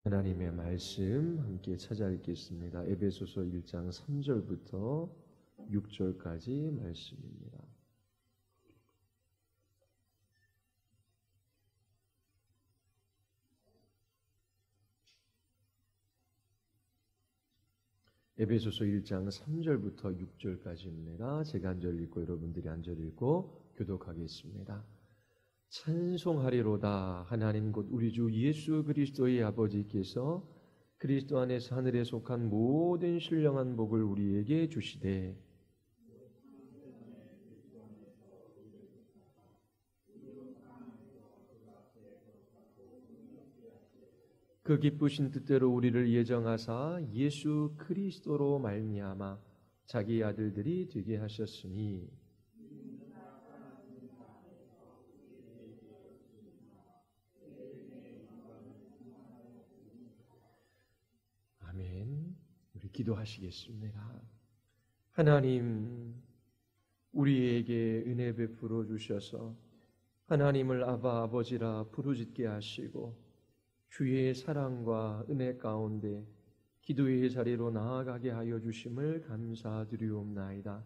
하나님의 말씀 함께 찾아 읽겠습니다. 에베소서 1장 3절부터 6절까지 말씀입니다. 에베소서 1장 3절부터 6절까지입니다. 제가 한 절 읽고 여러분들이 한 절 읽고 교독하겠습니다. 찬송하리로다. 하나님 곧 우리 주 예수 그리스도의 아버지께서 그리스도 안에서 하늘에 속한 모든 신령한 복을 우리에게 주시되 그 기쁘신 뜻대로 우리를 예정하사 예수 그리스도로 말미암아 자기 아들들이 되게 하셨으니 아멘. 우리 기도하시겠습니다. 하나님, 우리에게 은혜 베풀어 주셔서 하나님을 아바 아버지라 부르짖게 하시고 주의 사랑과 은혜 가운데 기도의 자리로 나아가게 하여 주심을 감사드리옵나이다.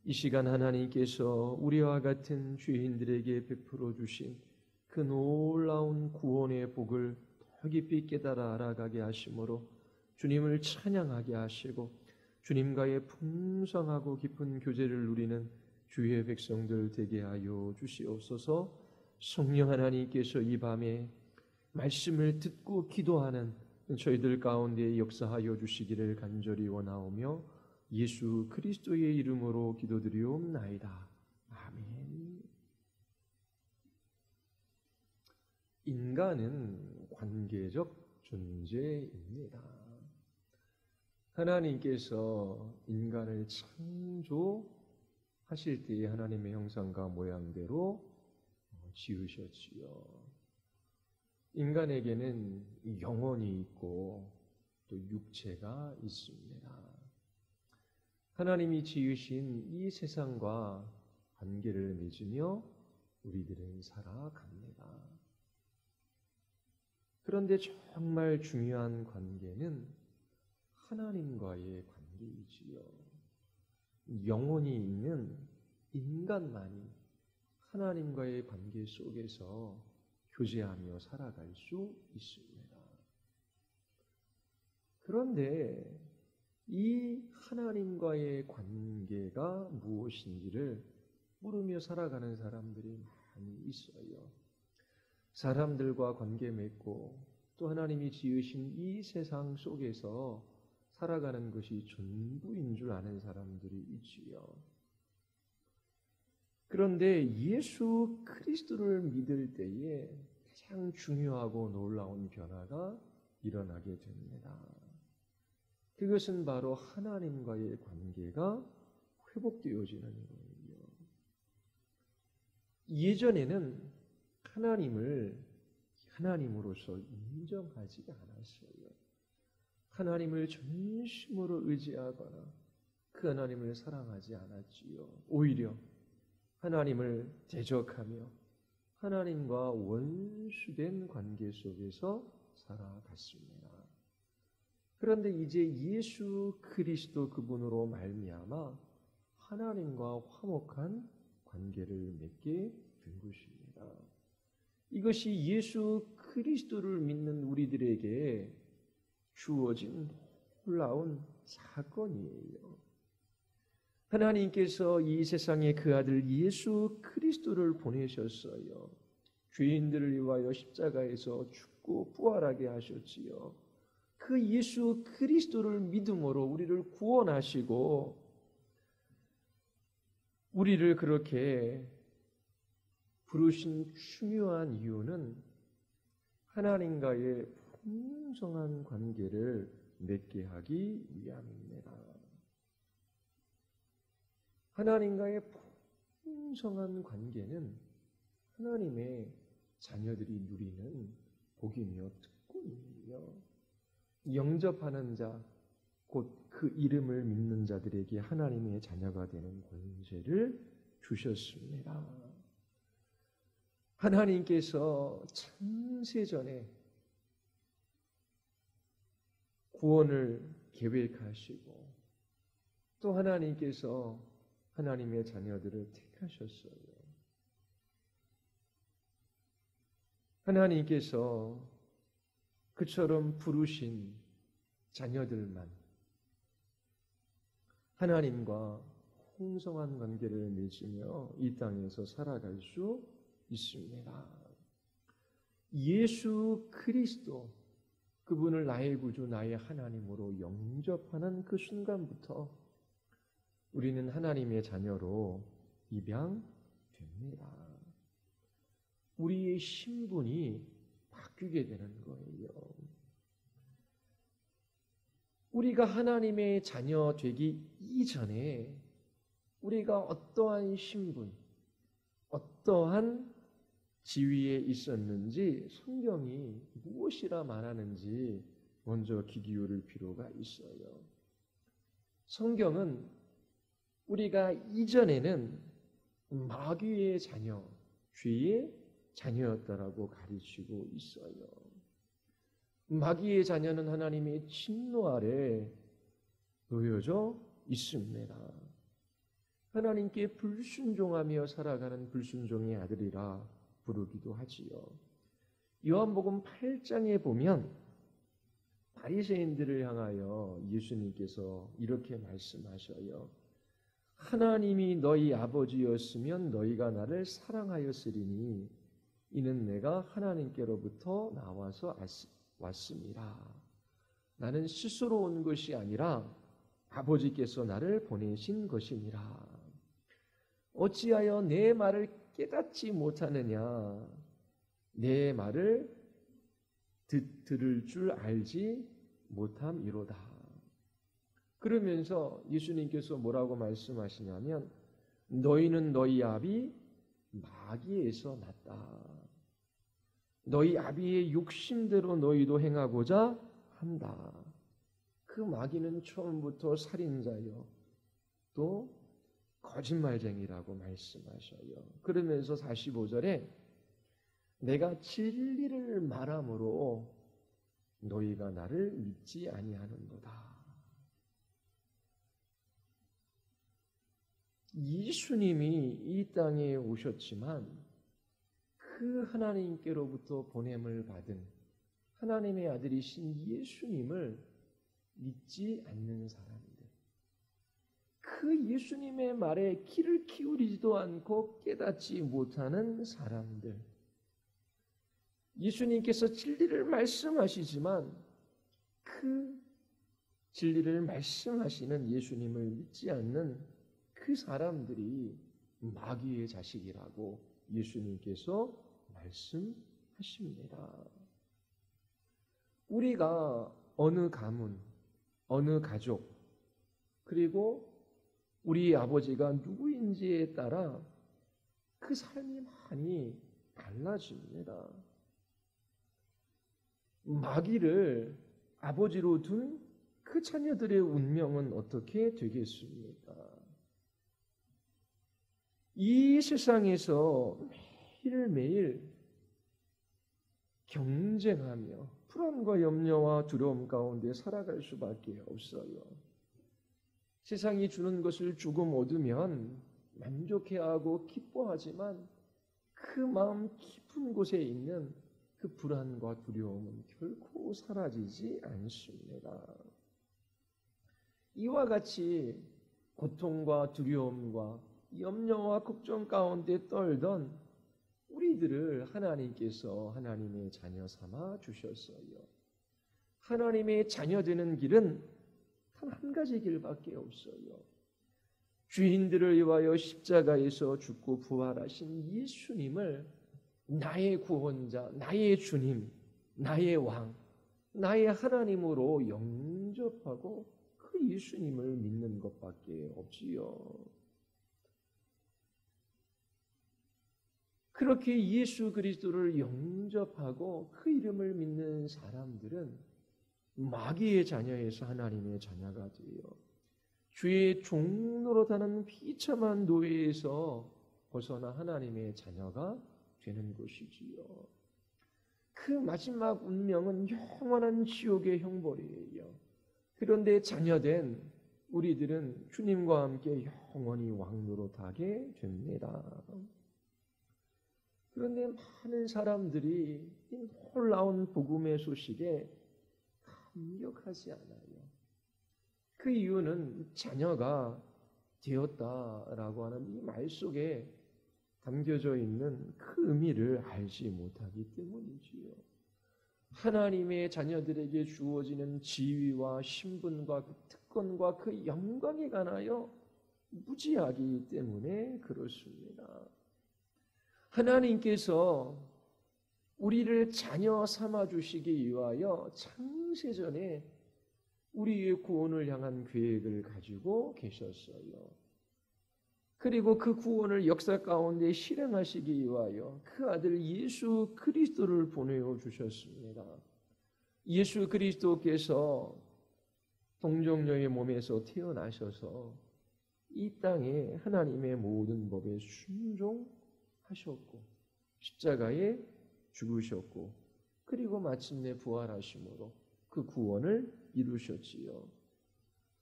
이 시간 하나님께서 우리와 같은 죄인들에게 베풀어 주신 그 놀라운 구원의 복을 더 깊이 깨달아 알아가게 하심으로 주님을 찬양하게 하시고 주님과의 풍성하고 깊은 교제를 누리는 주의 백성들 되게 하여 주시옵소서. 성령 하나님께서 이 밤에 말씀을 듣고 기도하는 저희들 가운데 역사하여 주시기를 간절히 원하오며 예수 그리스도의 이름으로 기도드리옵나이다. 아멘. 인간은 관계적 존재입니다. 하나님께서 인간을 창조하실 때에 하나님의 형상과 모양대로 지으셨지요. 인간에게는 영혼이 있고 또 육체가 있습니다. 하나님이 지으신 이 세상과 관계를 맺으며 우리들은 살아갑니다. 그런데 정말 중요한 관계는 하나님과의 관계이지요. 영혼이 있는 인간만이 하나님과의 관계 속에서 교제하며 살아갈 수 있습니다. 그런데 이 하나님과의 관계가 무엇인지를 모르며 살아가는 사람들이 많이 있어요. 사람들과 관계 맺고 또 하나님이 지으신 이 세상 속에서 살아가는 것이 전부인 줄 아는 사람들이 있지요. 그런데 예수 그리스도를 믿을 때에 가장 중요하고 놀라운 변화가 일어나게 됩니다. 그것은 바로 하나님과의 관계가 회복되어지는 거예요. 예전에는 하나님을 하나님으로서 인정하지 않았어요. 하나님을 전심으로 의지하거나 그 하나님을 사랑하지 않았지요. 오히려 하나님을 대적하며 하나님과 원수된 관계 속에서 살아갔습니다. 그런데 이제 예수 그리스도 그분으로 말미암아 하나님과 화목한 관계를 맺게 된 것입니다. 이것이 예수 그리스도를 믿는 우리들에게 주어진 놀라운 사건이에요. 하나님께서 이 세상에 그 아들 예수 그리스도를 보내셨어요. 죄인들을 위하여 십자가에서 죽고 부활하게 하셨지요. 그 예수 그리스도를 믿음으로 우리를 구원하시고 우리를 그렇게 부르신 중요한 이유는 하나님과의 풍성한 관계를 맺게 하기 위함입니다. 하나님과의 풍성한 관계는 하나님의 자녀들이 누리는 복이며 특권이에요. 영접하는 자, 곧 그 이름을 믿는 자들에게 하나님의 자녀가 되는 권세를 주셨습니다. 하나님께서 창세전에 구원을 계획하시고 또 하나님께서 하나님의 자녀들을 택하셨어요. 하나님께서 그처럼 부르신 자녀들만 하나님과 풍성한 관계를 맺으며 이 땅에서 살아갈 수 있습니다. 예수 그리스도 그분을 나의 구주, 나의 하나님으로 영접하는 그 순간부터 우리는 하나님의 자녀로 입양됩니다. 우리의 신분이 바뀌게 되는 거예요. 우리가 하나님의 자녀 되기 이전에 우리가 어떠한 신분, 어떠한 지위에 있었는지 성경이 무엇이라 말하는지 먼저 귀 기울일 필요가 있어요. 성경은 우리가 이전에는 마귀의 자녀, 죄의 자녀였다라고 가르치고 있어요. 마귀의 자녀는 하나님의 진노 아래 놓여져 있습니다. 하나님께 불순종하며 살아가는 불순종의 아들이라 부르기도 하지요. 요한복음 8장에 보면 바리새인들을 향하여 예수님께서 이렇게 말씀하셔요. 하나님이 너희 아버지였으면 너희가 나를 사랑하였으리니 이는 내가 하나님께로부터 나와서 왔습니다. 나는 스스로 온 것이 아니라 아버지께서 나를 보내신 것이니라. 어찌하여 내 말을 깨닫지 못하느냐? 내 말을 들을 줄 알지 못함이로다. 그러면서 예수님께서 뭐라고 말씀하시냐면 너희는 너희 아비 마귀에서 났다. 너희 아비의 욕심대로 너희도 행하고자 한다. 그 마귀는 처음부터 살인자요 또 거짓말쟁이라고 말씀하셔요. 그러면서 45절에 내가 진리를 말함으로 너희가 나를 믿지 아니하는도다. 예수님이 이 땅에 오셨지만 그 하나님께로부터 보냄을 받은 하나님의 아들이신 예수님을 믿지 않는 사람들, 그 예수님의 말에 귀를 기울이지도 않고 깨닫지 못하는 사람들, 예수님께서 진리를 말씀하시지만 그 진리를 말씀하시는 예수님을 믿지 않는 그 사람들이 마귀의 자식이라고 예수님께서 말씀하십니다. 우리가 어느 가문, 어느 가족, 그리고 우리 아버지가 누구인지에 따라 그 삶이 많이 달라집니다. 마귀를 아버지로 둔 그 자녀들의 운명은 어떻게 되겠습니까? 이 세상에서 매일매일 경쟁하며 불안과 염려와 두려움 가운데 살아갈 수밖에 없어요. 세상이 주는 것을 조금 얻으면 만족해하고 기뻐하지만 그 마음 깊은 곳에 있는 그 불안과 두려움은 결코 사라지지 않습니다. 이와 같이 고통과 두려움과 염려와 걱정 가운데 떨던 우리들을 하나님께서 하나님의 자녀 삼아 주셨어요. 하나님의 자녀 되는 길은 단 한 가지 길밖에 없어요. 죄인들을 위하여 십자가에서 죽고 부활하신 예수님을 나의 구원자, 나의 주님, 나의 왕, 나의 하나님으로 영접하고 그 예수님을 믿는 것밖에 없지요. 그렇게 예수 그리스도를 영접하고 그 이름을 믿는 사람들은 마귀의 자녀에서 하나님의 자녀가 되어 죄의 종노릇하는 비참한 노예에서 벗어나 하나님의 자녀가 되는 것이지요. 그 마지막 운명은 영원한 지옥의 형벌이에요. 그런데 자녀된 우리들은 주님과 함께 영원히 왕노릇하게 됩니다. 그런데 많은 사람들이 이 놀라운 복음의 소식에 감격하지 않아요. 그 이유는 자녀가 되었다라고 하는 이 말 속에 담겨져 있는 그 의미를 알지 못하기 때문이지요. 하나님의 자녀들에게 주어지는 지위와 신분과 그 특권과 그 영광에 관하여 무지하기 때문에 그렇습니다. 하나님께서 우리를 자녀 삼아주시기 위하여 창세전에 우리의 구원을 향한 계획을 가지고 계셨어요. 그리고 그 구원을 역사 가운데 실행하시기 위하여 그 아들 예수 그리스도를 보내어 주셨습니다. 예수 그리스도께서 동정녀의 몸에서 태어나셔서 이 땅에 하나님의 모든 법에 순종하셨고 십자가에 죽으셨고 그리고 마침내 부활하심으로 그 구원을 이루셨지요.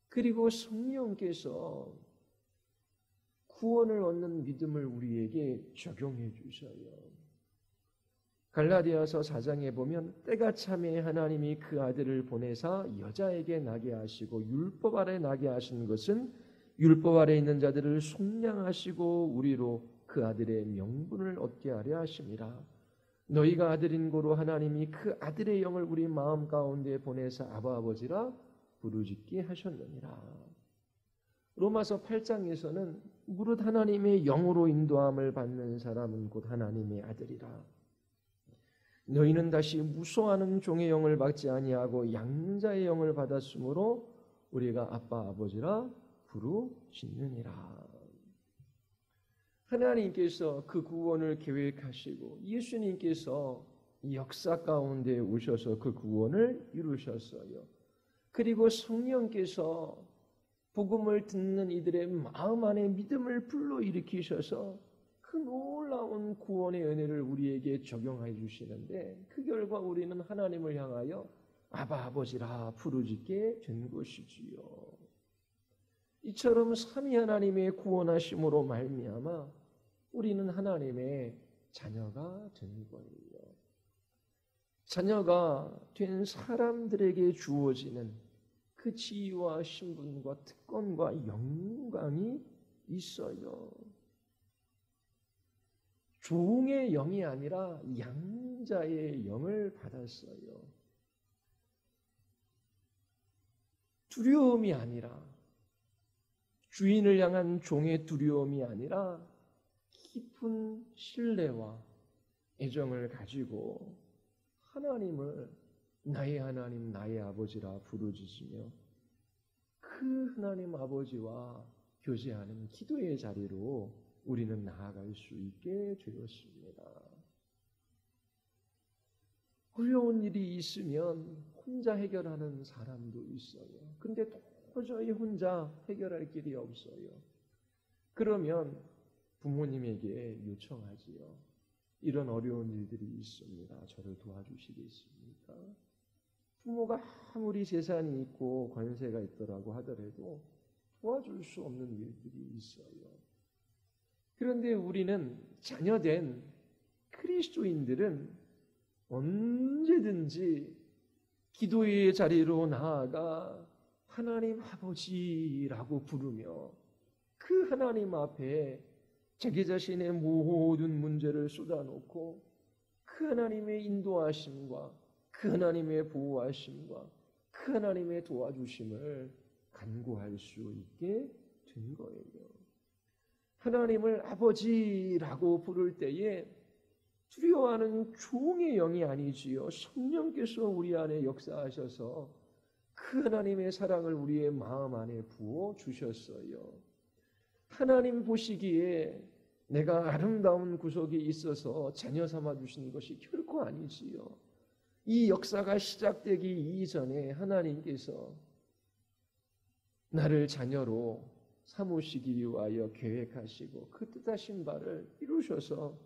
그리고 성령께서 구원을 얻는 믿음을 우리에게 적용해 주셔요. 갈라디아서 4장에 보면 때가 참에 하나님이 그 아들을 보내사 여자에게 나게 하시고 율법 아래 나게 하신 것은 율법 아래 있는 자들을 속량하시고 우리로 그 아들의 명분을 얻게 하려 하심이라. 너희가 아들인 고로 하나님이 그 아들의 영을 우리 마음 가운데 보내사 아바 아버지라 부르짖게 하셨느니라. 로마서 8장에서는 무릇 하나님의 영으로 인도함을 받는 사람은 곧 하나님의 아들이라. 너희는 다시 무소하는 종의 영을 받지 아니하고 양자의 영을 받았으므로 우리가 아빠 아버지라 부르짖느니라. 하나님께서 그 구원을 계획하시고 예수님께서 역사 가운데 오셔서 그 구원을 이루셨어요. 그리고 성령께서 복음을 듣는 이들의 마음 안에 믿음을 불러일으키셔서 그 놀라운 구원의 은혜를 우리에게 적용해 주시는데 그 결과 우리는 하나님을 향하여 아바 아버지라 부르짖게 된 것이지요. 이처럼 삼위 하나님의 구원하심으로 말미암아 우리는 하나님의 자녀가 된 거예요. 자녀가 된 사람들에게 주어지는 그 지위와 신분과 특권과 영광이 있어요. 종의 영이 아니라 양자의 영을 받았어요. 두려움이 아니라 주인을 향한 종의 두려움이 아니라 깊은 신뢰와 애정을 가지고 하나님을 나의 하나님, 나의 아버지라 부르짖으며 그 하나님 아버지와 교제하는 기도의 자리로 우리는 나아갈 수 있게 되었습니다. 어려운 일이 있으면 혼자 해결하는 사람도 있어요. 근데 도저히 혼자 해결할 길이 없어요. 그러면 부모님에게 요청하지요. 이런 어려운 일들이 있습니다. 저를 도와주시겠습니까? 부모가 아무리 재산이 있고 권세가 있더라고 하더라도 도와줄 수 없는 일들이 있어요. 그런데 우리는 자녀된 그리스도인들은 언제든지 기도의 자리로 나아가 하나님 아버지라고 부르며 그 하나님 앞에 자기 자신의 모든 문제를 쏟아놓고 그 하나님의 인도하심과 그 하나님의 보호하심과 그 하나님의 도와주심을 간구할 수 있게 된 거예요. 하나님을 아버지라고 부를 때에 두려워하는 종의 영이 아니지요. 성령께서 우리 안에 역사하셔서 그 하나님의 사랑을 우리의 마음 안에 부어 주셨어요. 하나님 보시기에 내가 아름다운 구속이 있어서 자녀 삼아 주신 것이 결코 아니지요. 이 역사가 시작되기 이전에 하나님께서 나를 자녀로 삼으시기 위하여 계획하시고 그 뜻하신 바를 이루셔서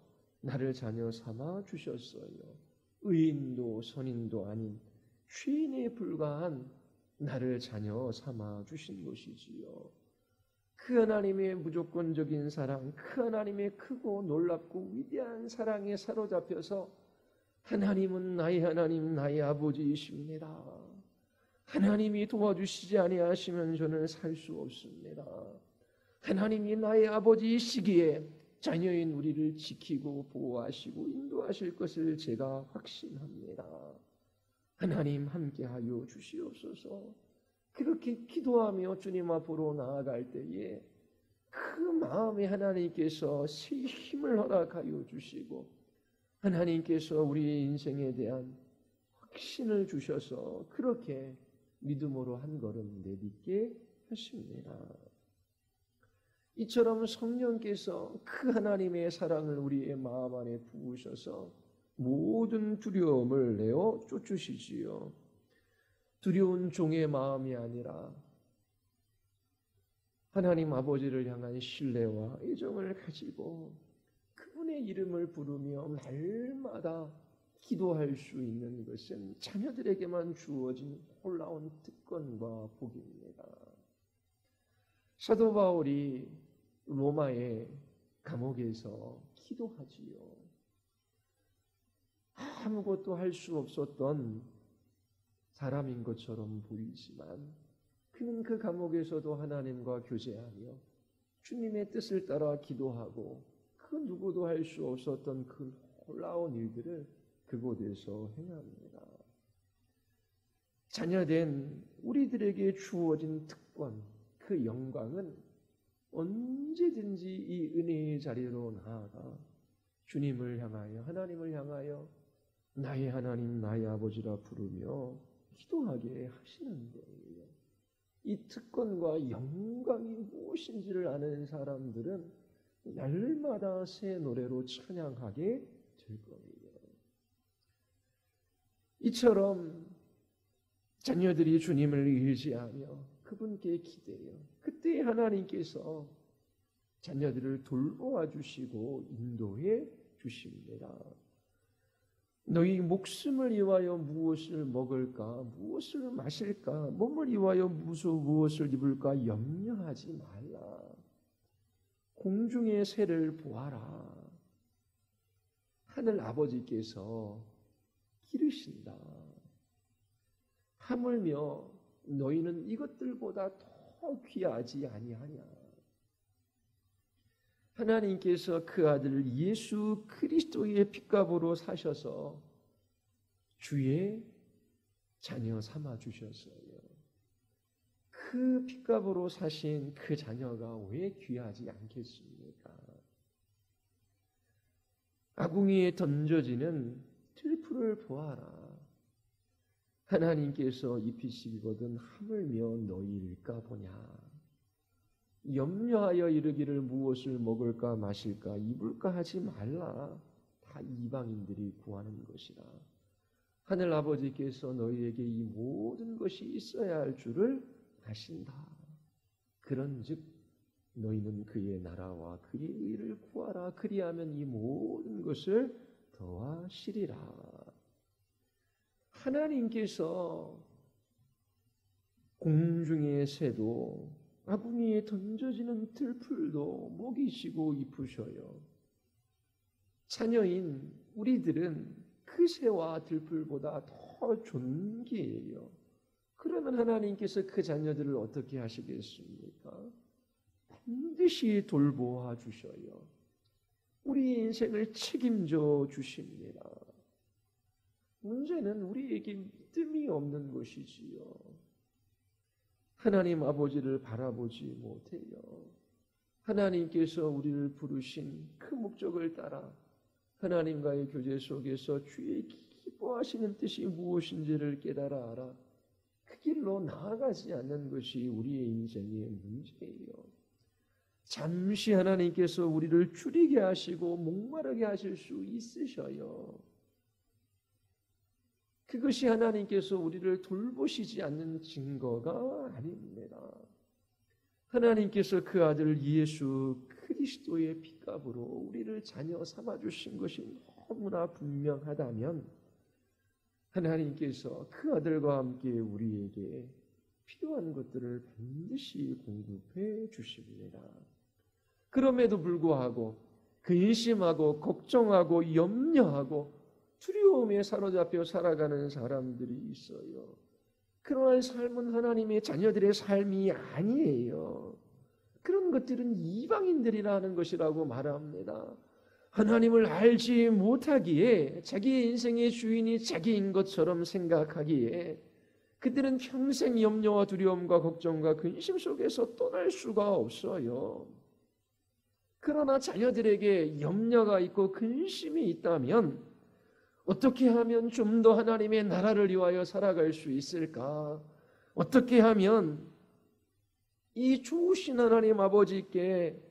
나를 자녀 삼아 주셨어요. 의인도 선인도 아닌 죄인에 불과한 나를 자녀 삼아 주신 것이지요. 그 하나님의 무조건적인 사랑, 그 하나님의 크고 놀랍고 위대한 사랑에 사로잡혀서 하나님은 나의 하나님, 나의 아버지이십니다. 하나님이 도와주시지 아니하시면 저는 살 수 없습니다. 하나님이 나의 아버지이시기에 자녀인 우리를 지키고 보호하시고 인도하실 것을 제가 확신합니다. 하나님 함께하여 주시옵소서. 그렇게 기도하며 주님 앞으로 나아갈 때에 그 마음에 하나님께서 새 힘을 허락하여 주시고 하나님께서 우리의 인생에 대한 확신을 주셔서 그렇게 믿음으로 한 걸음 내딛게 하십니다. 이처럼 성령께서 그 하나님의 사랑을 우리의 마음 안에 부으셔서 모든 두려움을 내어 쫓으시지요. 두려운 종의 마음이 아니라 하나님 아버지를 향한 신뢰와 애정을 가지고 그분의 이름을 부르며 날마다 기도할 수 있는 것은 자녀들에게만 주어진 놀라운 특권과 복입니다. 사도 바울이 로마의 감옥에서 기도하지요. 아무것도 할 수 없었던 사람인 것처럼 보이지만 그는 그 감옥에서도 하나님과 교제하며 주님의 뜻을 따라 기도하고 그 누구도 할 수 없었던 그 놀라운 일들을 그곳에서 행합니다. 자녀된 우리들에게 주어진 특권, 그 영광은 언제든지 이 은혜의 자리로 나아가 주님을 향하여 하나님을 향하여 나의 하나님 나의 아버지라 부르며 기도하게 하시는 거예요. 이 특권과 영광이 무엇인지를 아는 사람들은 날마다 새 노래로 찬양하게 될 거예요. 이처럼 자녀들이 주님을 의지하며 그분께 기대요. 그때 하나님께서 자녀들을 돌보아 주시고 인도해 주십니다. 너희 목숨을 위하여 무엇을 먹을까, 무엇을 마실까, 몸을 위하여 무엇을 입을까 염려하지 말라. 공중의 새를 보아라. 하늘 아버지께서 기르신다. 하물며 너희는 이것들보다 더 귀하지 아니하냐. 하나님께서 그 아들 예수 그리스도의 핏값으로 사셔서 주의 자녀 삼아 주셨어요. 그 핏값으로 사신 그 자녀가 왜 귀하지 않겠습니까? 아궁이에 던져지는 들풀을 보아라. 하나님께서 입히시거든 하물며 너희일까 보냐. 염려하여 이르기를 무엇을 먹을까 마실까 입을까 하지 말라. 다 이방인들이 구하는 것이라. 하늘 아버지께서 너희에게 이 모든 것이 있어야 할 줄을 아신다. 그런즉 너희는 그의 나라와 그의 의를 구하라. 그리하면 이 모든 것을 더하시리라. 하나님께서 공중의 새도 아궁이에 던져지는 들풀도 먹이시고 입으셔요. 자녀인 우리들은 그 새와 들풀보다 더 존귀해요. 그러면 하나님께서 그 자녀들을 어떻게 하시겠습니까? 반드시 돌보아 주셔요. 우리의 인생을 책임져 주십니다. 문제는 우리에게 믿음이 없는 것이지요. 하나님 아버지를 바라보지 못해요. 하나님께서 우리를 부르신 그 목적을 따라 하나님과의 교제 속에서 주의 기뻐하시는 뜻이 무엇인지를 깨달아 알아 그 길로 나아가지 않는 것이 우리의 인생의 문제예요. 잠시 하나님께서 우리를 줄이게 하시고 목마르게 하실 수 있으셔요. 그것이 하나님께서 우리를 돌보시지 않는 증거가 아닙니다. 하나님께서 그 아들 예수 그리스도의 핏값으로 우리를 자녀 삼아주신 것이 너무나 분명하다면 하나님께서 그 아들과 함께 우리에게 필요한 것들을 반드시 공급해 주십니다. 그럼에도 불구하고 근심하고 걱정하고 염려하고 두려움에 사로잡혀 살아가는 사람들이 있어요. 그러한 삶은 하나님의 자녀들의 삶이 아니에요. 그런 것들은 이방인들이라는 것이라고 말합니다. 하나님을 알지 못하기에 자기의 인생의 주인이 자기인 것처럼 생각하기에 그들은 평생 염려와 두려움과 걱정과 근심 속에서 떠날 수가 없어요. 그러나 자녀들에게 염려가 있고 근심이 있다면 어떻게 하면 좀 더 하나님의 나라를 위하여 살아갈 수 있을까? 어떻게 하면 이 좋으신 하나님 아버지께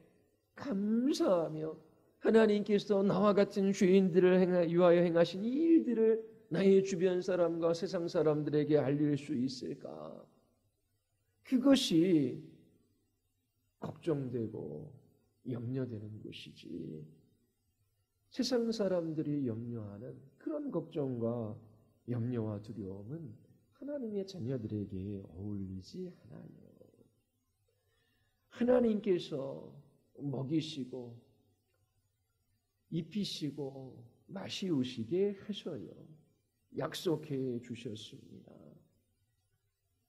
감사하며 하나님께서 나와 같은 죄인들을 위하여 행하신 이 일들을 나의 주변 사람과 세상 사람들에게 알릴 수 있을까? 그것이 걱정되고 염려되는 것이지. 세상 사람들이 염려하는 그런 걱정과 염려와 두려움은 하나님의 자녀들에게 어울리지 않아요. 하나님께서 먹이시고 입히시고 마시우시게 하셔요. 약속해 주셨습니다.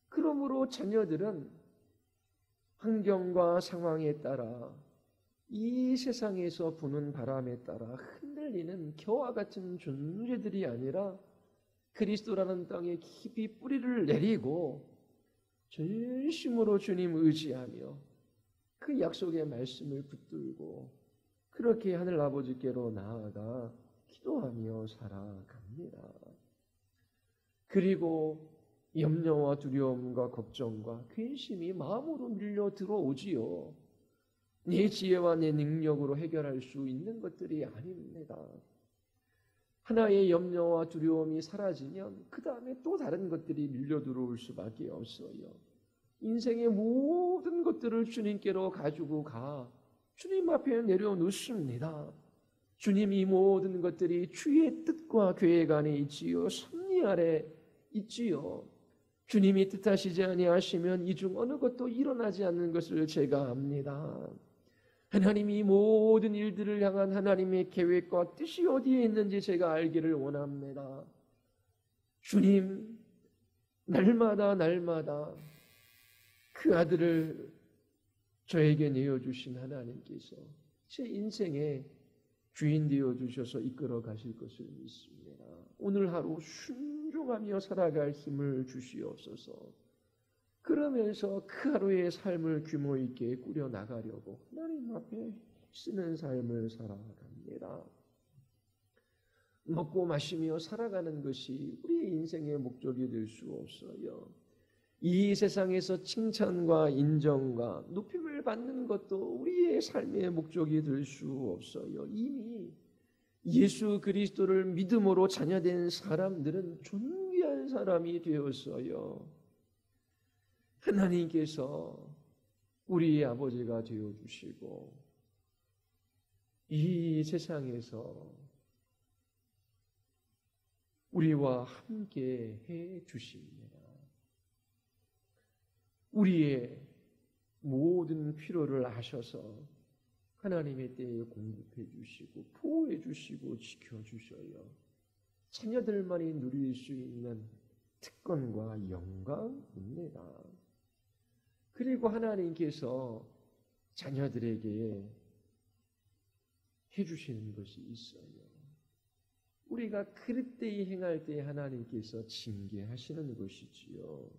그러므로 자녀들은 환경과 상황에 따라 이 세상에서 부는 바람에 따라 흔들리는 겨와 같은 존재들이 아니라 그리스도라는 땅에 깊이 뿌리를 내리고 전심으로 주님 의지하며 그 약속의 말씀을 붙들고 그렇게 하늘 아버지께로 나아가 기도하며 살아갑니다. 그리고 염려와 두려움과 걱정과 근심이 마음으로 밀려 들어오지요. 내 지혜와 내 능력으로 해결할 수 있는 것들이 아닙니다. 하나의 염려와 두려움이 사라지면 그 다음에 또 다른 것들이 밀려 들어올 수밖에 없어요. 인생의 모든 것들을 주님께로 가지고 가 주님 앞에 내려놓습니다. 주님 이 모든 것들이 주의 뜻과 계획 안에 있지요. 섭리 아래 있지요. 주님이 뜻하시지 아니하시면 이 중 어느 것도 일어나지 않는 것을 제가 압니다. 하나님이 모든 일들을 향한 하나님의 계획과 뜻이 어디에 있는지 제가 알기를 원합니다. 주님, 날마다 그 아들을 저에게 내어주신 하나님께서 제 인생의 주인 되어주셔서 이끌어 가실 것을 믿습니다. 오늘 하루 순종하며 살아갈 힘을 주시옵소서. 그러면서 그 하루의 삶을 규모 있게 꾸려나가려고 하나님 앞에 쓰는 삶을 살아갑니다. 먹고 마시며 살아가는 것이 우리의 인생의 목적이 될 수 없어요. 이 세상에서 칭찬과 인정과 높임을 받는 것도 우리의 삶의 목적이 될 수 없어요. 이미 예수 그리스도를 믿음으로 자녀된 사람들은 존귀한 사람이 되었어요. 하나님께서 우리의 아버지가 되어주시고 이 세상에서 우리와 함께 해 주십니다. 우리의 모든 필요를 아셔서 하나님의 때에 공급해 주시고 보호해 주시고 지켜주셔요. 자녀들만이 누릴 수 있는 특권과 영광입니다. 그리고 하나님께서 자녀들에게 해주시는 것이 있어요. 우리가 그릇되이 행할 때 하나님께서 징계하시는 것이지요.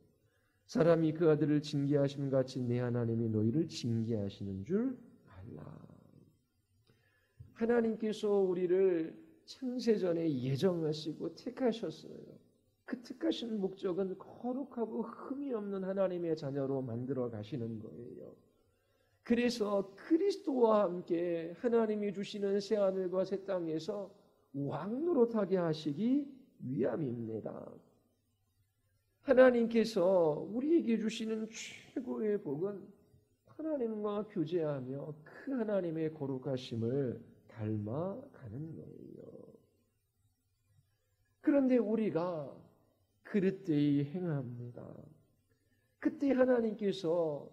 사람이 그 아들을 징계하심 같이 내 하나님이 너희를 징계하시는 줄 알라. 하나님께서 우리를 창세전에 예정하시고 택하셨어요. 그 택하신 목적은 거룩하고 흠이 없는 하나님의 자녀로 만들어 가시는 거예요. 그래서 그리스도와 함께 하나님이 주시는 새하늘과 새 땅에서 왕노릇하게 하시기 위함입니다. 하나님께서 우리에게 주시는 최고의 복은 하나님과 교제하며 그 하나님의 거룩하심을 닮아가는 거예요. 그런데 우리가 그릇되이 행합니다. 그때 하나님께서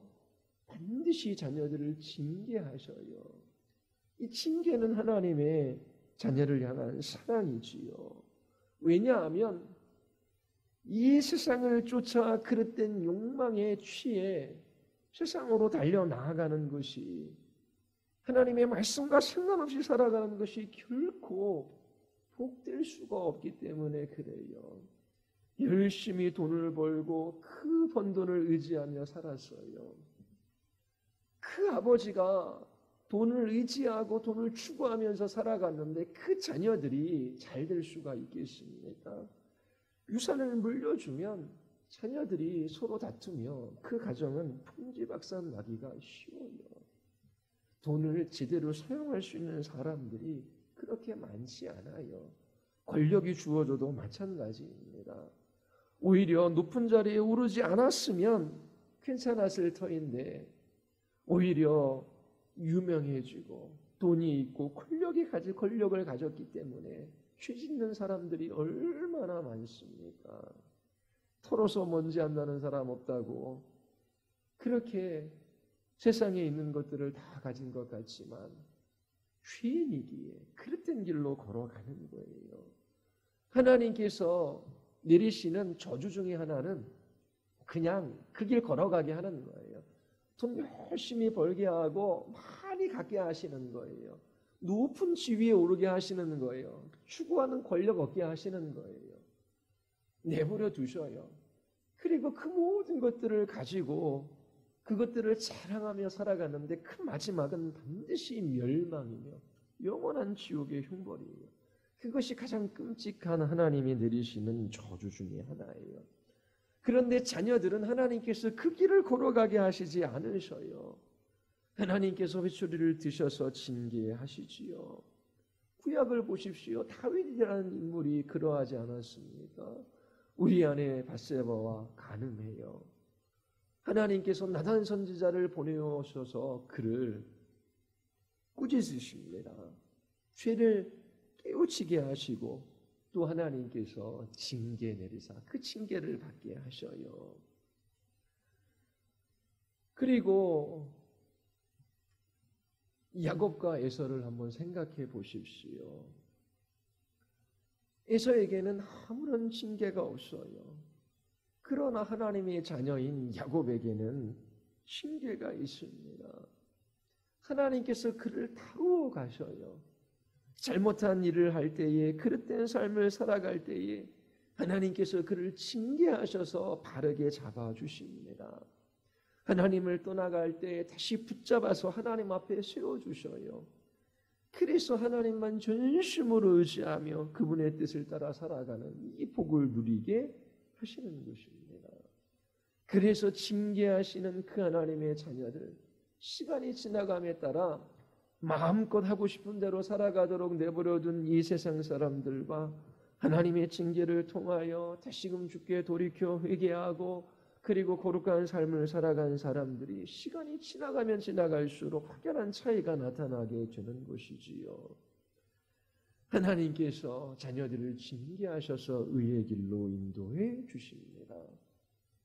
반드시 자녀들을 징계하셔요. 이 징계는 하나님의 자녀를 향한 사랑이지요. 왜냐하면 이 세상을 쫓아 그릇된 욕망에 취해 세상으로 달려나가는 것이, 하나님의 말씀과 상관없이 살아가는 것이 결코 복될 수가 없기 때문에 그래요. 열심히 돈을 벌고 그 번 돈을 의지하며 살았어요. 그 아버지가 돈을 의지하고 돈을 추구하면서 살아갔는데 그 자녀들이 잘 될 수가 있겠습니까? 유산을 물려주면 자녀들이 서로 다투며 그 가정은 풍지박산 나기가 쉬워요. 돈을 제대로 사용할 수 있는 사람들이 그렇게 많지 않아요. 권력이 주어져도 마찬가지입니다. 오히려 높은 자리에 오르지 않았으면 괜찮았을 터인데 오히려 유명해지고 돈이 있고 권력을 가졌기 때문에 죄 짓는 사람들이 얼마나 많습니까? 털어서 먼지 안 나는 사람 없다고 그렇게 세상에 있는 것들을 다 가진 것 같지만 죄인이기에 그릇된 길로 걸어가는 거예요. 하나님께서 내리시는 저주 중에 하나는 그냥 그 길 걸어가게 하는 거예요. 돈 열심히 벌게 하고 많이 갖게 하시는 거예요. 높은 지위에 오르게 하시는 거예요. 추구하는 권력 얻게 하시는 거예요. 내버려 두셔요. 그리고 그 모든 것들을 가지고 그것들을 자랑하며 살아가는데 그 마지막은 반드시 멸망이며 영원한 지옥의 형벌이에요. 그것이 가장 끔찍한 하나님이 내리시는 저주 중에 하나예요. 그런데 자녀들은 하나님께서 그 길을 걸어가게 하시지 않으셔요. 하나님께서 회초리를 드셔서 징계하시지요. 구약을 보십시오. 다윗이라는 인물이 그러하지 않았습니까? 우리 안에 밧세바와 간음해요. 하나님께서 나단 선지자를 보내오셔서 그를 꾸짖으십니다. 죄를 깨우치게 하시고 또 하나님께서 징계 내리사 그 징계를 받게 하셔요. 그리고 야곱과 에서를 한번 생각해 보십시오. 에서에게는 아무런 징계가 없어요. 그러나 하나님의 자녀인 야곱에게는 징계가 있습니다. 하나님께서 그를 다루어 가셔요. 잘못한 일을 할 때에, 그릇된 삶을 살아갈 때에 하나님께서 그를 징계하셔서 바르게 잡아주십니다. 하나님을 떠나갈 때 다시 붙잡아서 하나님 앞에 세워주셔요. 그래서 하나님만 전심으로 의지하며 그분의 뜻을 따라 살아가는 이 복을 누리게 하시는 것입니다. 그래서 징계하시는 그 하나님의 자녀들, 시간이 지나감에 따라 마음껏 하고 싶은 대로 살아가도록 내버려둔 이 세상 사람들과 하나님의 징계를 통하여 다시금 주께 돌이켜 회개하고 그리고 거룩한 삶을 살아간 사람들이 시간이 지나가면 지나갈수록 확연한 차이가 나타나게 되는 것이지요. 하나님께서 자녀들을 징계하셔서 의의 길로 인도해 주십니다.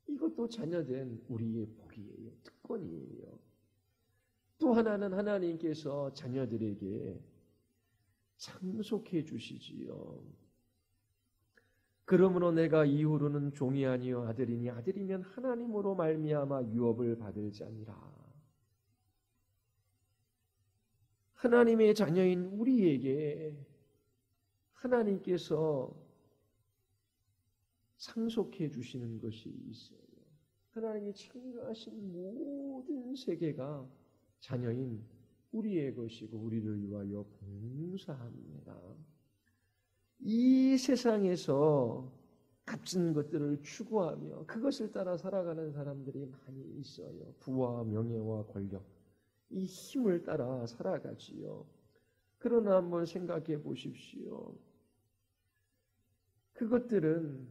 이것도 자녀된 우리의 복이에요. 특권이에요. 또 하나는 하나님께서 자녀들에게 상속해 주시지요. 그러므로 내가 이후로는 종이 아니요 아들이니 아들이면 하나님으로 말미암아 유업을 받을 자니라. 하나님의 자녀인 우리에게 하나님께서 상속해 주시는 것이 있어요. 하나님이 창조하신 모든 세계가 자녀인 우리의 것이고 우리를 위하여 봉사합니다. 이 세상에서 값진 것들을 추구하며 그것을 따라 살아가는 사람들이 많이 있어요. 부와 명예와 권력, 이 힘을 따라 살아가지요. 그러나 한번 생각해 보십시오. 그것들은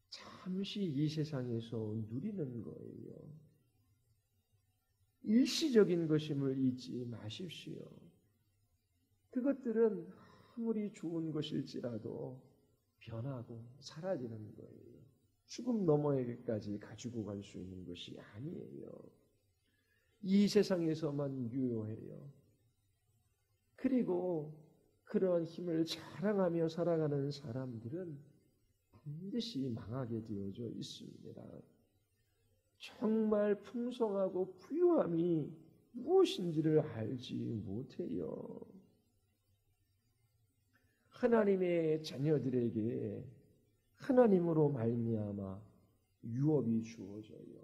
잠시 이 세상에서 누리는 거예요. 일시적인 것임을 잊지 마십시오. 그것들은 아무리 좋은 것일지라도 변하고 사라지는 거예요. 죽음 너머에까지 가지고 갈 수 있는 것이 아니에요. 이 세상에서만 유효해요. 그리고 그러한 힘을 자랑하며 살아가는 사람들은 반드시 망하게 되어져 있습니다. 정말 풍성하고 부유함이 무엇인지를 알지 못해요. 하나님의 자녀들에게 하나님으로 말미암아 유업이 주어져요.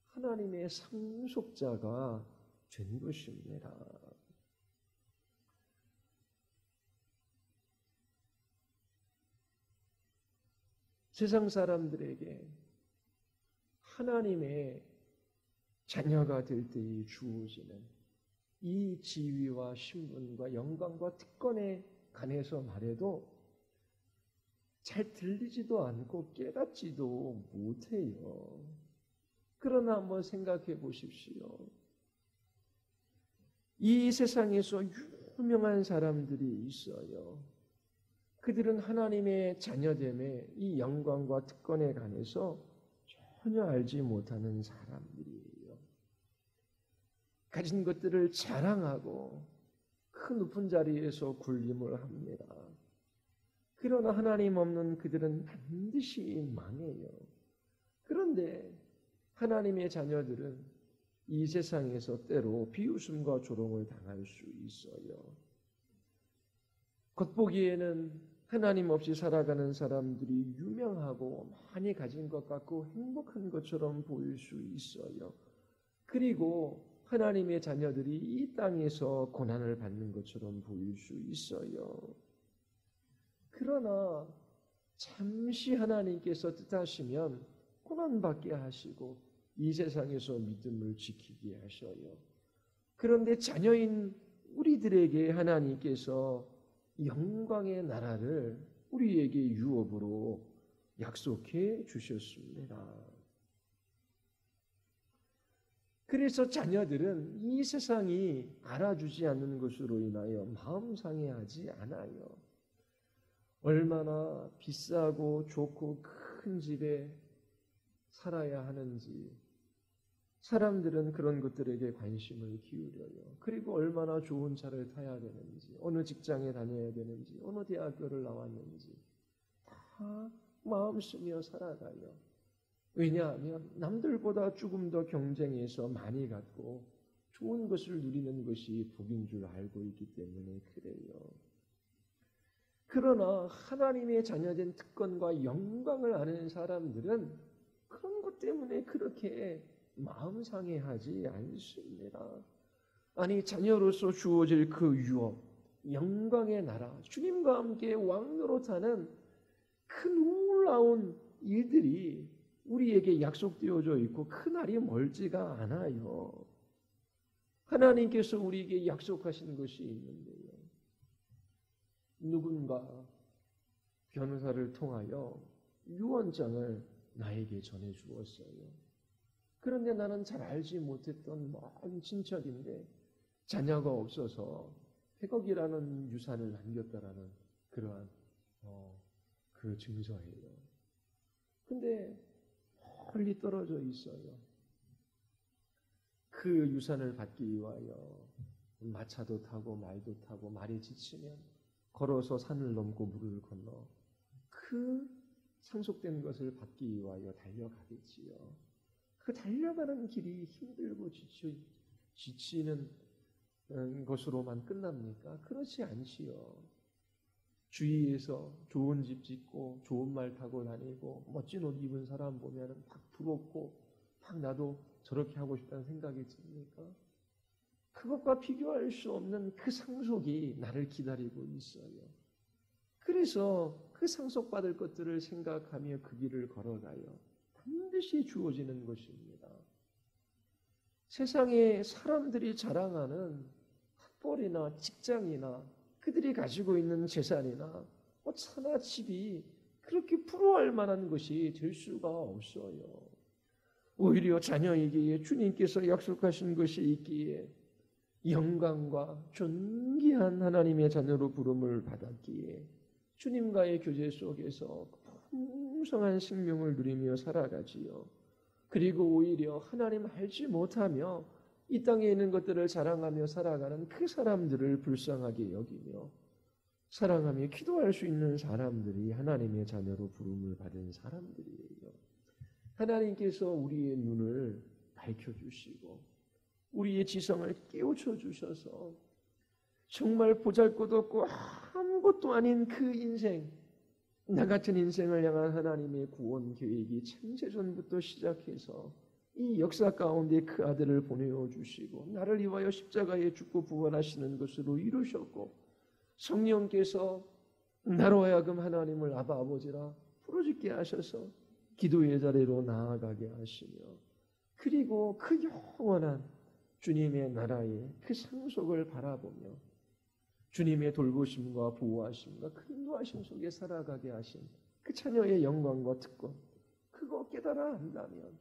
하나님의 상속자가 된 것입니다. 세상 사람들에게 하나님의 자녀가 될 때에 주어지는 이 지위와 신분과 영광과 특권에 관해서 말해도 잘 들리지도 않고 깨닫지도 못해요. 그러나 한번 생각해 보십시오. 이 세상에서 유명한 사람들이 있어요. 그들은 하나님의 자녀됨의 이 영광과 특권에 관해서 전혀 알지 못하는 사람들이에요. 가진 것들을 자랑하고 큰 높은 자리에서 군림을 합니다. 그러나 하나님 없는 그들은 반드시 망해요. 그런데 하나님의 자녀들은 이 세상에서 때로 비웃음과 조롱을 당할 수 있어요. 겉보기에는 하나님 없이 살아가는 사람들이 유명하고 많이 가진 것 같고 행복한 것처럼 보일 수 있어요. 그리고 하나님의 자녀들이 이 땅에서 고난을 받는 것처럼 보일 수 있어요. 그러나 잠시 하나님께서 뜻하시면 고난받게 하시고 이 세상에서 믿음을 지키게 하셔요. 그런데 자녀인 우리들에게 하나님께서 영광의 나라를 우리에게 유업으로 약속해 주셨습니다. 그래서 자녀들은 이 세상이 알아주지 않는 것으로 인하여 마음 상해하지 않아요. 얼마나 비싸고 좋고 큰 집에 살아야 하는지 사람들은 그런 것들에게 관심을 기울여요. 그리고 얼마나 좋은 차를 타야 되는지, 어느 직장에 다녀야 되는지, 어느 대학교를 나왔는지 다 마음 쓰며 살아가요. 왜냐하면 남들보다 조금 더 경쟁해서 많이 갖고 좋은 것을 누리는 것이 복인 줄 알고 있기 때문에 그래요. 그러나 하나님의 자녀된 특권과 영광을 아는 사람들은 그런 것 때문에 그렇게 마음 상해하지 않습니다. 아니 자녀로서 주어질 그 유업, 영광의 나라, 주님과 함께 왕노릇하는 그 놀라운 일들이 우리에게 약속되어져 있고 그 날이 멀지가 않아요. 하나님께서 우리에게 약속하신 것이 있는데요. 누군가 변호사를 통하여 유언장을 나에게 전해 주었어요. 그런데 나는 잘 알지 못했던 먼 친척인데 자녀가 없어서 100억이라는 유산을 남겼다라는 그러한 그 증서예요. 근데 멀리 떨어져 있어요. 그 유산을 받기 위하여 마차도 타고 말도 타고 말이 지치면 걸어서 산을 넘고 물을 건너 그 상속된 것을 받기 위하여 달려가겠지요. 그 달려가는 길이 힘들고 지치는 것으로만 끝납니까? 그렇지 않지요. 주위에서 좋은 집 짓고 좋은 말 타고 다니고 멋진 옷 입은 사람 보면 막 부럽고 막 나도 저렇게 하고 싶다는 생각이 듭니까? 그것과 비교할 수 없는 그 상속이 나를 기다리고 있어요. 그래서 그 상속받을 것들을 생각하며 그 길을 걸어가요. 반드시 주어지는 것입니다. 세상에 사람들이 자랑하는 학벌이나 직장이나 그들이 가지고 있는 재산이나 차나 집이 그렇게 부러워할 만한 것이 될 수가 없어요. 오히려 자녀에게 주님께서 약속하신 것이 있기에 영광과 존귀한 하나님의 자녀로 부름을 받았기에 주님과의 교제 속에서 풍성한 생명을 누리며 살아가지요. 그리고 오히려 하나님 알지 못하며 이 땅에 있는 것들을 자랑하며 살아가는 그 사람들을 불쌍하게 여기며 사랑하며 기도할 수 있는 사람들이 하나님의 자녀로 부름을 받은 사람들이에요. 하나님께서 우리의 눈을 밝혀주시고 우리의 지성을 깨우쳐 주셔서 정말 보잘것없고 아무것도 아닌 그 인생, 나 같은 인생을 향한 하나님의 구원 계획이 창세전부터 시작해서 이 역사 가운데 그 아들을 보내어 주시고 나를 위하여 십자가에 죽고 부활하시는 것으로 이루셨고 성령께서 나로 하여금 하나님을 아바 아버지라 부르짖게 하셔서 기도의 자리로 나아가게 하시며 그리고 그 영원한 주님의 나라의 그 상속을 바라보며 주님의 돌보심과 보호하심과 그 인도하심 속에 살아가게 하신 그 자녀의 영광과 특권 그거 깨달아 한다면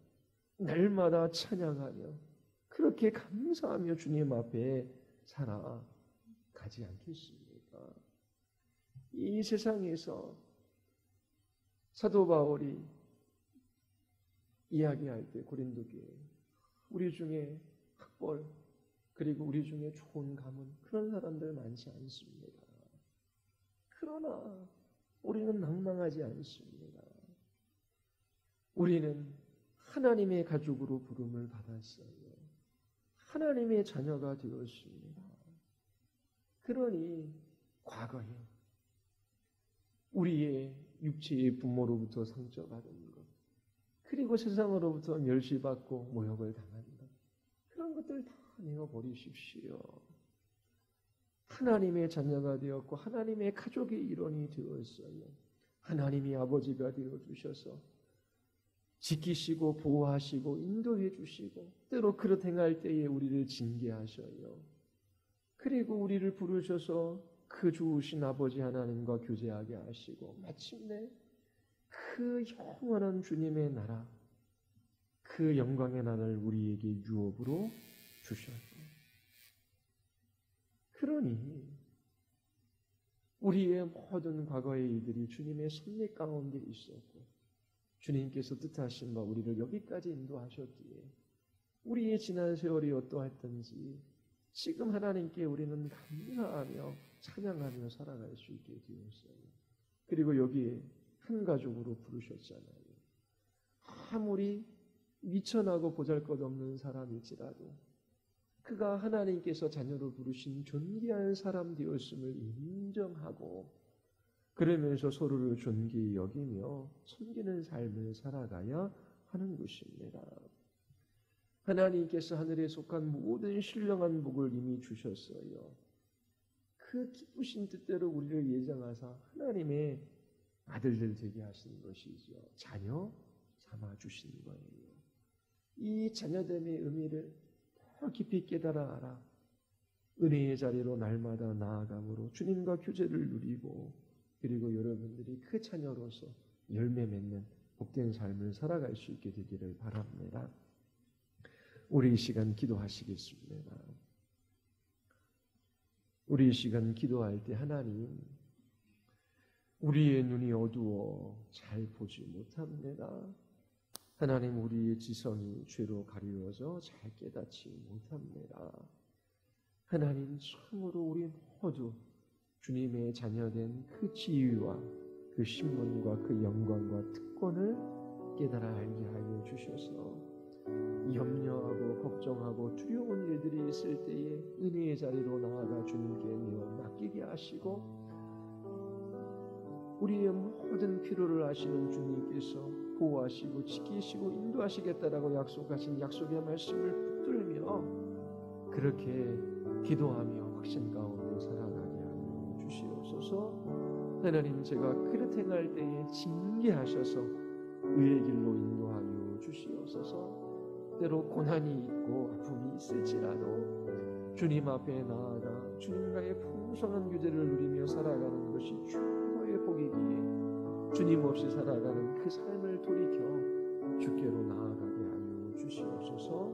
날마다 찬양하며 그렇게 감사하며 주님 앞에 살아가지 않겠습니까? 이 세상에서 사도 바울이 이야기할 때 고린도 교회 우리 중에 학벌 그리고 우리 중에 좋은 가문 그런 사람들 많지 않습니다. 그러나 우리는 낭망하지 않습니다. 우리는 하나님의 가족으로 부름을 받았어요. 하나님의 자녀가 되었습니다. 그러니 과거에 우리의 육체의 부모로부터 상처받은 것 그리고 세상으로부터 멸시받고 모욕을 당한 것 그런 것들 다 내어버리십시오. 하나님의 자녀가 되었고 하나님의 가족의 일원이 되었어요. 하나님이 아버지가 되어주셔서 지키시고 보호하시고 인도해 주시고 때로 그릇 행할 때에 우리를 징계하셔요. 그리고 우리를 부르셔서 그 좋으신 아버지 하나님과 교제하게 하시고 마침내 그 영원한 주님의 나라 그 영광의 나라를 우리에게 유업으로 주셨고 그러니 우리의 모든 과거의 일들이 주님의 섭리 가운데 있었고 주님께서 뜻하신 바 우리를 여기까지 인도하셨기에 우리의 지난 세월이 어떠했든지 지금 하나님께 우리는 감사하며 찬양하며 살아갈 수 있게 되었어요. 그리고 여기에 한 가족으로 부르셨잖아요. 아무리 미천하고 보잘것없는 사람일지라도 그가 하나님께서 자녀로 부르신 존귀한 사람 되었음을 인정하고 그러면서 서로를 존귀히 여기며 섬기는 삶을 살아가야 하는 것입니다. 하나님께서 하늘에 속한 모든 신령한 복을 이미 주셨어요. 그 기쁘신 뜻대로 우리를 예정하사 하나님의 아들들 되게 하시는 것이죠. 자녀 삼아 주신 거예요. 이 자녀됨의 의미를 더 깊이 깨달아 알아 은혜의 자리로 날마다 나아감으로 주님과 교제를 누리고 그리고 여러분들이 그 자녀로서 열매 맺는 복된 삶을 살아갈 수 있게 되기를 바랍니다. 우리 이 시간 기도하시겠습니다. 우리 이 시간 기도할 때 하나님 우리의 눈이 어두워 잘 보지 못합니다. 하나님 우리의 지성이 죄로 가리워져 잘 깨닫지 못합니다. 하나님 참으로 우리 모두 주님의 자녀된 그 지위와 그 신분과 그 영광과 특권을 깨달아 알게 하여 주셔서 염려하고 걱정하고 두려운 일들이 있을 때에 은혜의 자리로 나아가 주님께 내어 맡기게 하시고 우리의 모든 필요를 아시는 주님께서 보호하시고 지키시고 인도하시겠다라고 약속하신 약속의 말씀을 붙들며 그렇게 기도하며 확신 가운데 살아가게 하여 주시옵소서. 하나님 제가 그릇 행할 때에 징계하셔서 의의 길로 인도하여 주시옵소서. 때로 고난이 있고 아픔이 있을지라도 주님 앞에 나아가 주님과의 풍성한 교제를 누리며 살아가는 것이 최고의 복이기에 주님 없이 살아가는 그 삶을 돌이켜 주께로 나아가게 하여 주시옵소서.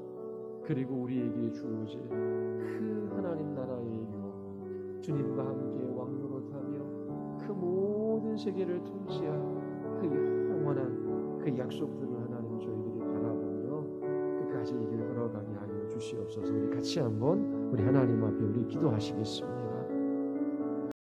그리고 우리에게 주어질 그 하나님 나라의 유업 주님과 함께 왕노릇하며 그 모든 세계를 통치할 그 영원한 그 약속들을 하나님 저희들이 바라보며 끝까지 이 길 걸어가게 하여 주시옵소서. 우리 같이 한번 우리 하나님 앞에 우리 기도하시겠습니다.